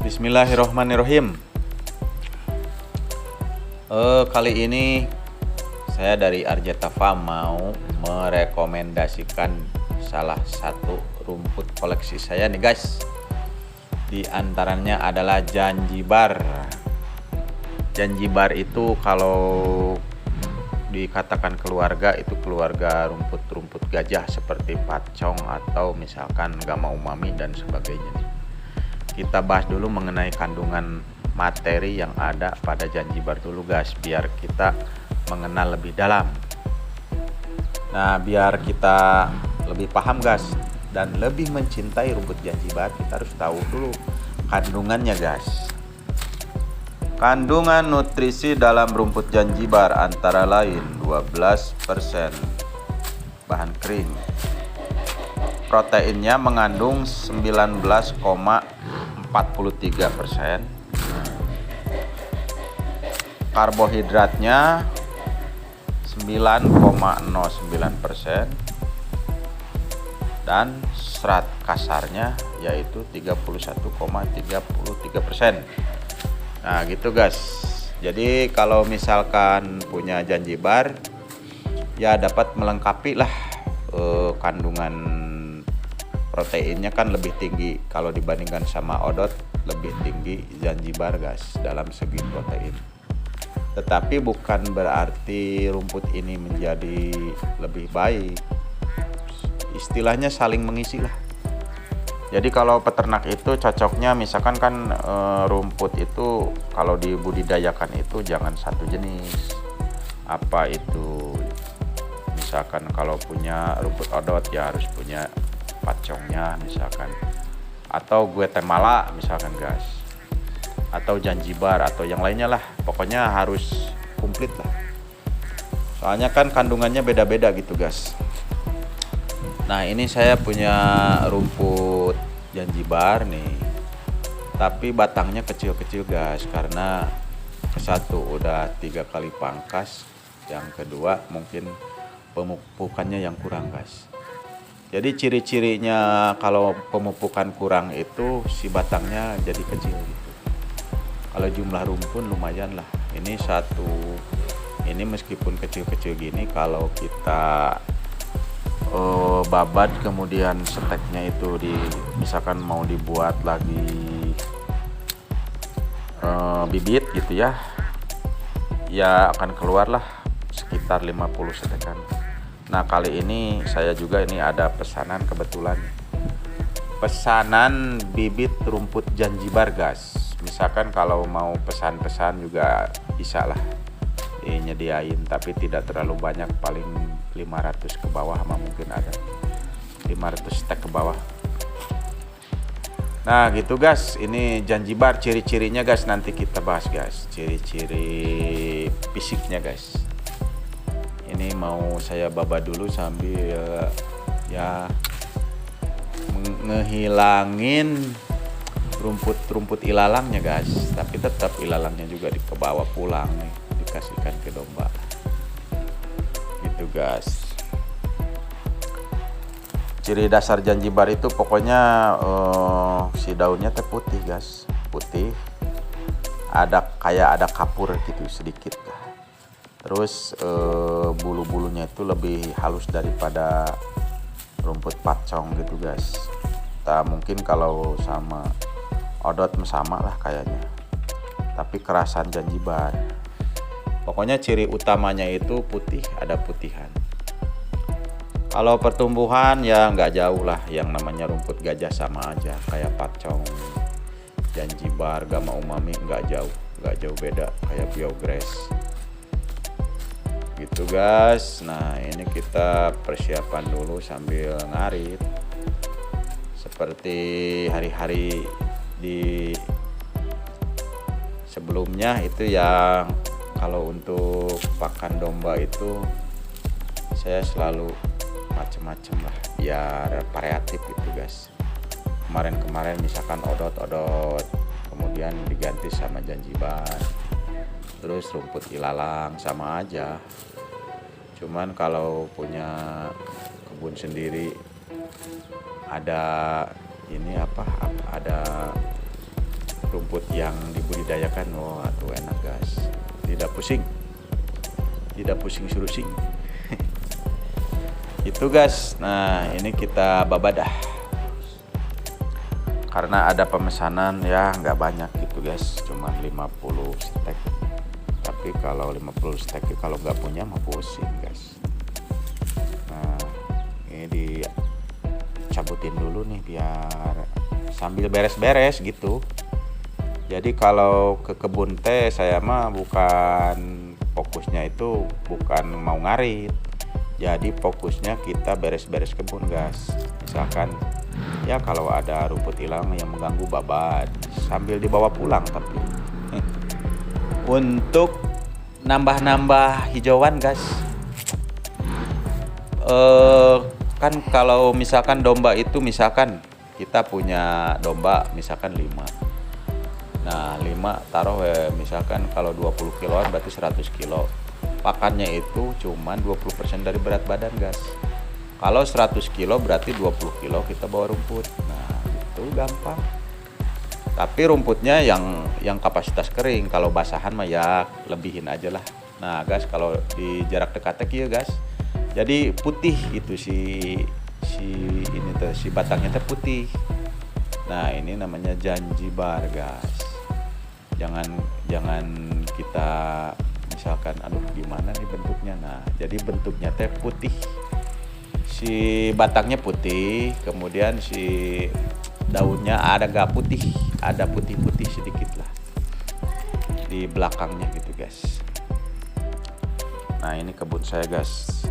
Bismillahirrohmanirrohim. Kali ini saya dari Arjeta Farm mau merekomendasikan salah satu rumput koleksi saya nih guys. Di antaranya adalah Janjibar. Janjibar itu kalau dikatakan keluarga, itu keluarga rumput-rumput gajah seperti pacong atau misalkan gama umami dan sebagainya nih. Kita bahas dulu mengenai kandungan materi yang ada pada Janjibar dulu guys, biar kita mengenal lebih dalam. Nah, biar kita lebih paham guys dan lebih mencintai rumput Janjibar, kita harus tahu dulu kandungannya guys. Kandungan nutrisi dalam rumput Janjibar antara lain 12% bahan kering. Proteinnya mengandung 19,43%. Karbohidratnya 9,09%. Dan serat kasarnya yaitu 31,33%. Nah gitu guys. Jadi kalau misalkan punya Janjibar ya dapat melengkapi lah kandungan proteinnya kan lebih tinggi kalau dibandingkan sama odot, lebih tinggi Janjibar guys dalam segi protein. Tetapi bukan berarti rumput ini menjadi lebih baik. Istilahnya saling mengisi lah. Jadi kalau peternak itu cocoknya misalkan kan rumput itu kalau dibudidayakan itu jangan satu jenis. Apa itu? Misalkan kalau punya rumput odot ya harus punya pacongnya misalkan, atau Guatemala misalkan guys, atau Janjibar atau yang lainnya lah, pokoknya harus komplit lah, soalnya kan kandungannya beda-beda gitu guys. Nah ini saya punya rumput Janjibar nih, tapi batangnya kecil-kecil guys, karena satu udah 3 kali pangkas, yang kedua mungkin pemupukannya yang kurang guys. Jadi ciri-cirinya kalau pemupukan kurang itu si batangnya jadi kecil gitu. Kalau jumlah rumpun lumayan lah. Ini satu, ini meskipun kecil-kecil gini, kalau kita babat kemudian steknya itu misalkan mau dibuat lagi bibit gitu ya, ya akan keluarlah sekitar 50 stekan. Nah kali ini saya juga ini ada pesanan, kebetulan pesanan bibit rumput Janjibar guys. Misalkan kalau mau pesan-pesan juga bisa lah nyediain, tapi tidak terlalu banyak, paling 500 ke bawah mah mungkin ada 500 stek ke bawah. Nah gitu guys, ini Janjibar ciri-cirinya guys, nanti kita bahas guys ciri-ciri fisiknya guys. Ini mau saya baba dulu sambil ya ngehilangin rumput-rumput ilalangnya guys, tapi tetap ilalangnya juga dibawa pulang nih, dikasihkan ke domba gitu guys. Ciri dasar Janjibar itu pokoknya si daunnya teh putih guys, putih, ada kayak ada kapur gitu sedikit lah. Terus bulu-bulunya itu lebih halus daripada rumput pacong gitu guys. Nah, mungkin kalau sama odot sama lah kayaknya, tapi kerasan Janjibar. Pokoknya ciri utamanya itu putih, ada putihan. Kalau pertumbuhan ya nggak jauh lah, yang namanya rumput gajah sama aja kayak pacong, Janjibar, gama umami nggak jauh beda kayak biograss gitu guys. Nah ini kita persiapan dulu sambil ngarit seperti hari-hari di sebelumnya itu. Yang kalau untuk pakan domba itu saya selalu macem-macem lah biar variatif gitu guys. Kemarin misalkan odot, kemudian diganti sama Janjibar, terus rumput ilalang sama aja. Cuman kalau punya kebun sendiri ada ini ada rumput yang dibudidayakan. Waduh, enak guys, tidak pusing surusing. Itu guys. Nah, ini kita babadah karena ada pemesanan ya, nggak banyak gitu guys, cuma 50 stek. Tapi kalau 50 stek kalau nggak punya mah pusing guys. Nah, ini dicabutin dulu nih biar sambil beres-beres gitu. Jadi kalau ke kebun teh saya mah bukan fokusnya itu bukan mau ngarit. Jadi fokusnya kita beres-beres kebun guys. Misalkan ya kalau ada rumput hilang yang mengganggu babat sambil dibawa pulang. Tapi untuk nambah-nambah hijauan guys, kan kalau misalkan domba itu, misalkan kita punya domba misalkan 5. Nah 5 taruh misalkan kalau 20 kiloan berarti 100 kilo. Pakannya itu cuman 20% dari berat badan guys. Kalau 100 kilo berarti 20 kilo kita bawa rumput. Nah itu gampang. Tapi rumputnya yang kapasitas kering. Kalau basahan mah ya lebihin aja lah. Nah guys, kalau di jarak dekat ya guys, jadi putih itu si batangnya teh putih. Nah ini namanya janjibar guys. Jangan kita misalkan aduh gimana nih bentuknya. Nah jadi bentuknya teh putih, si batangnya putih, kemudian si daunnya ada gak putih, ada putih-putih sedikit lah di belakangnya gitu guys. Nah ini kebun saya guys,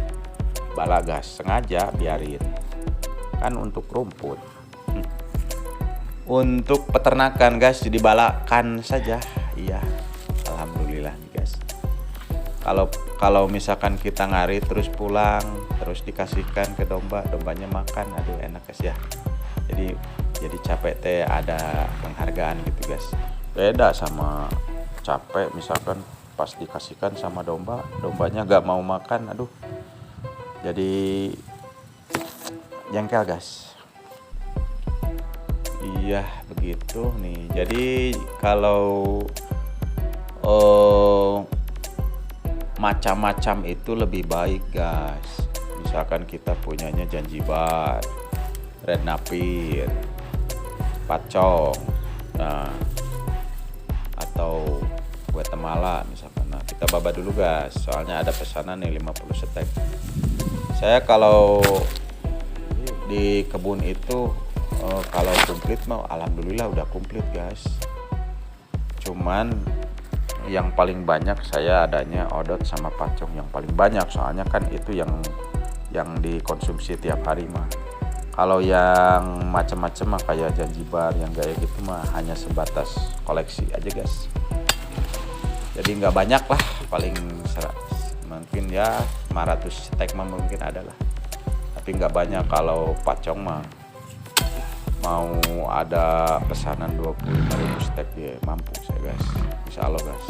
bala gas sengaja biarin kan untuk rumput. Untuk peternakan guys dibalakan saja. Iya, alhamdulillah nih guys. Kalau misalkan kita ngarit terus pulang terus dikasihkan ke dombanya makan, aduh enak guys ya. Jadi capek teh ada penghargaan gitu guys. Beda sama capek misalkan pas dikasihkan sama dombanya gak mau makan, aduh jadi jengkel guys. Iya begitu nih. Jadi kalau macam-macam itu lebih baik guys. Misalkan kita punyanya janjibar, red napir, pacong, nah atau Guatemala misalkan. Nah kita babat dulu guys, soalnya ada pesanan nih 50 stek. Saya kalau di kebun itu kalau komplit mah alhamdulillah udah komplit guys. Cuman yang paling banyak saya adanya odot sama pacong yang paling banyak, soalnya kan itu yang dikonsumsi tiap hari mah. Kalau yang macam-macam mah kayak janjibar yang gaya gitu mah hanya sebatas koleksi aja guys. Jadi nggak banyak lah, paling mungkin ya 500 stek mah mungkin ada lah, tapi nggak banyak. Kalau pacong mah mau ada pesanan 25.000 stek ya mampu saya guys, insya Allah guys.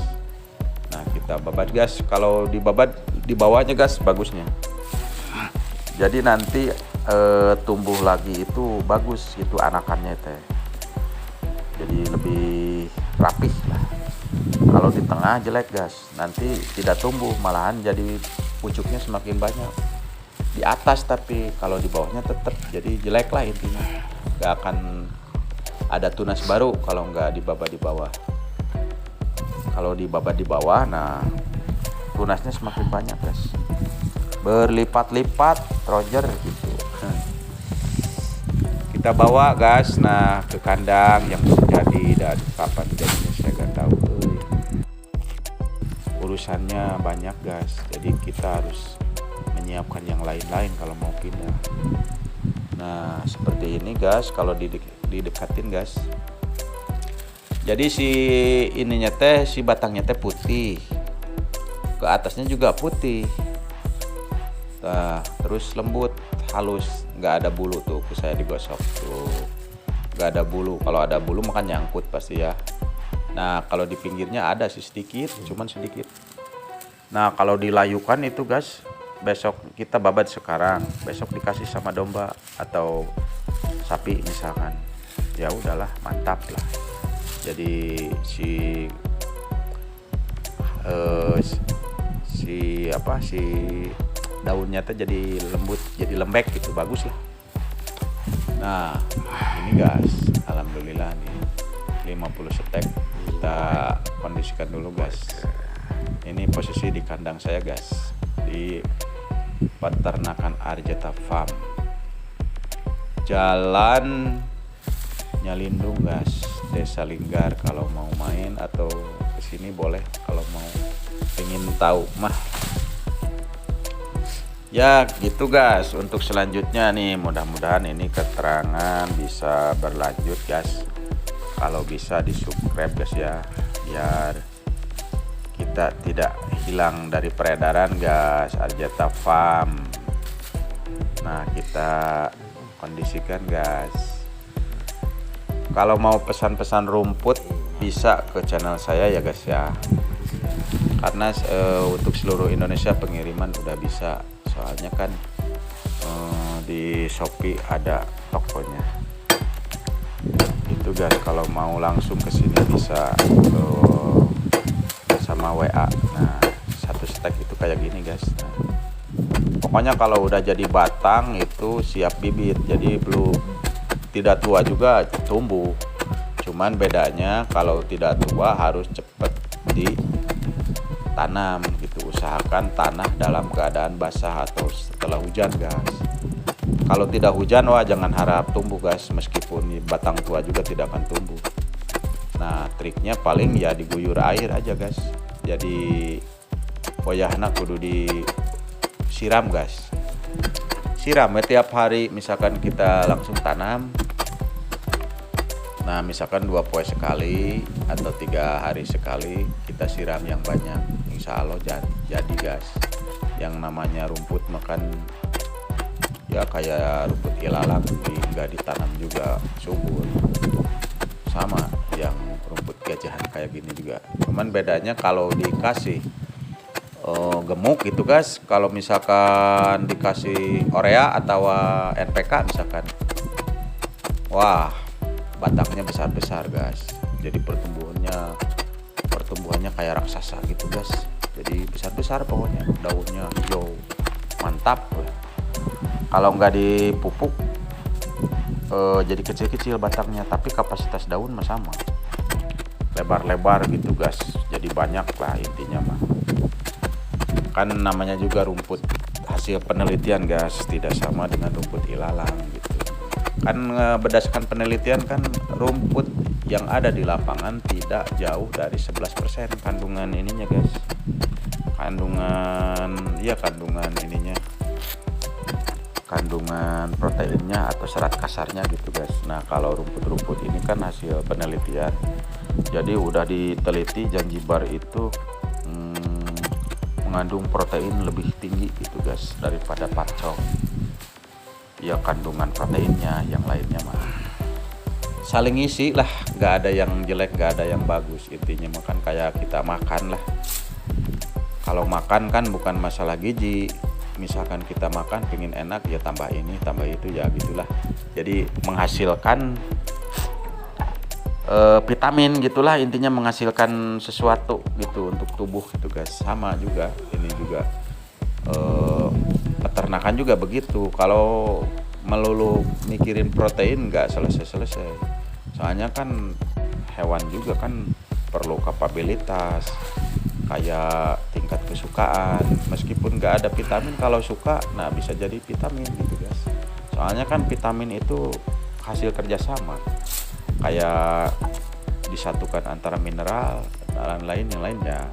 Nah kita babat guys, kalau dibabat di bawahnya guys bagusnya, jadi nanti tumbuh lagi itu bagus itu anakannya teh, jadi lebih rapih lah. Kalau di tengah jelek guys, nanti tidak tumbuh, malahan jadi pucuknya semakin banyak di atas, tapi kalau di bawahnya tetap jadi jelek lah intinya. Gak akan ada tunas baru kalau nggak dibabat di bawah. Kalau dibabat di bawah, nah tunasnya semakin banyak guys, berlipat-lipat Roger gitu. Kita bawa guys, nah ke kandang yang belum jadi dan kapan jadinya saya nggak tahu. Urusannya banyak guys, jadi kita harus menyiapkan yang lain-lain kalau mau pindah. Nah seperti ini guys, kalau didekatin guys, jadi si ininya teh, si batangnya teh putih, ke atasnya juga putih. Nah terus lembut, halus, nggak ada bulu tuh. Saya digosok tuh, nggak ada bulu. Kalau ada bulu makan nyangkut pasti ya. Nah kalau di pinggirnya ada sih sedikit, cuman sedikit. Nah kalau dilayukan itu guys, besok kita babat sekarang, besok dikasih sama domba atau sapi misalkan, ya udahlah mantap lah. Jadi eh, si daunnya tuh jadi lembut, jadi lembek gitu, bagus lah. Nah ini gas, alhamdulillah nih 50 stek kita kondisikan dulu gas. Ini posisi di kandang saya gas, di peternakan Arjeta Farm, Jalan Nyalindung gas, Desa Linggar. Kalau mau main atau kesini boleh, kalau mau ingin tahu mah. Ya gitu gas. Untuk selanjutnya nih, mudah-mudahan ini keterangan bisa berlanjut gas. Kalau bisa di subscribe gas ya, biar kita tidak hilang dari peredaran gas Arjeta Farm. Nah kita kondisikan gas. Kalau mau pesan-pesan rumput bisa ke channel saya ya guys ya, karena untuk seluruh Indonesia pengiriman udah bisa, soalnya kan di Shopee ada tokonya itu guys. Kalau mau langsung ke sini bisa sama WA. Nah satu stek itu kayak gini guys. Nah, pokoknya kalau udah jadi batang itu siap bibit, jadi belum, tidak tua juga tumbuh. Cuman bedanya kalau tidak tua harus cepet ditanam gitu. Usahakan tanah dalam keadaan basah atau setelah hujan guys. Kalau tidak hujan, wah jangan harap tumbuh guys. Meskipun batang tua juga tidak akan tumbuh. Nah triknya paling ya diguyur air aja guys. Jadi wayahna kudu disiram guys. Siram ya tiap hari, misalkan kita langsung tanam. Nah misalkan 2 poe sekali atau 3 hari sekali kita siram yang banyak, insya Allah jadi gas. Yang namanya rumput makan ya kayak rumput ilalang, nggak ditanam juga subur, sama yang rumput gajahan kayak gini juga. Cuman bedanya kalau dikasih gemuk gitu guys, kalau misalkan dikasih Orea atau NPK misalkan, wah batangnya besar-besar guys. Jadi pertumbuhannya kayak raksasa gitu guys. Jadi besar-besar pokoknya, daunnya hijau mantap. Kalau nggak dipupuk jadi kecil-kecil batangnya, tapi kapasitas daun mah sama, lebar-lebar gitu guys. Jadi banyak lah intinya mah. Kan namanya juga rumput hasil penelitian guys, tidak sama dengan rumput ilalang gitu. Kan berdasarkan penelitian kan rumput yang ada di lapangan tidak jauh dari 11% kandungan ininya guys. Kandungan proteinnya atau serat kasarnya gitu guys. Nah kalau rumput-rumput ini kan hasil penelitian, jadi udah diteliti Zanzibar itu mengandung protein lebih tinggi gitu guys daripada pacong. Ya kandungan proteinnya, yang lainnya mah saling isi lah, nggak ada yang jelek, nggak ada yang bagus. Intinya makan kayak kita makan lah. Kalau makan kan bukan masalah gizi, misalkan kita makan pengen enak ya tambah ini tambah itu ya gitulah. Jadi menghasilkan vitamin gitulah, intinya menghasilkan sesuatu gitu untuk tubuh gitu guys. Sama juga ini juga peternakan juga begitu. Kalau melulu mikirin protein nggak selesai-selesai, soalnya kan hewan juga kan perlu kapabilitas kayak tingkat kesukaan. Meskipun nggak ada vitamin, kalau suka nah bisa jadi vitamin gitu guys. Soalnya kan vitamin itu hasil kerjasama, kayak disatukan antara mineral dan lain yang lainnya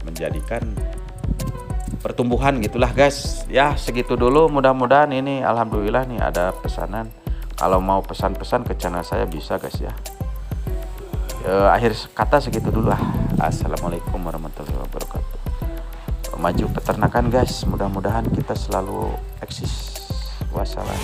menjadikan pertumbuhan gitulah guys. Ya segitu dulu, mudah-mudahan ini alhamdulillah nih ada pesanan. Kalau mau pesan-pesan ke channel saya bisa guys ya. Akhir kata segitu dulu lah. Assalamualaikum warahmatullahi wabarakatuh. Maju peternakan guys, mudah-mudahan kita selalu eksis. Wassalam.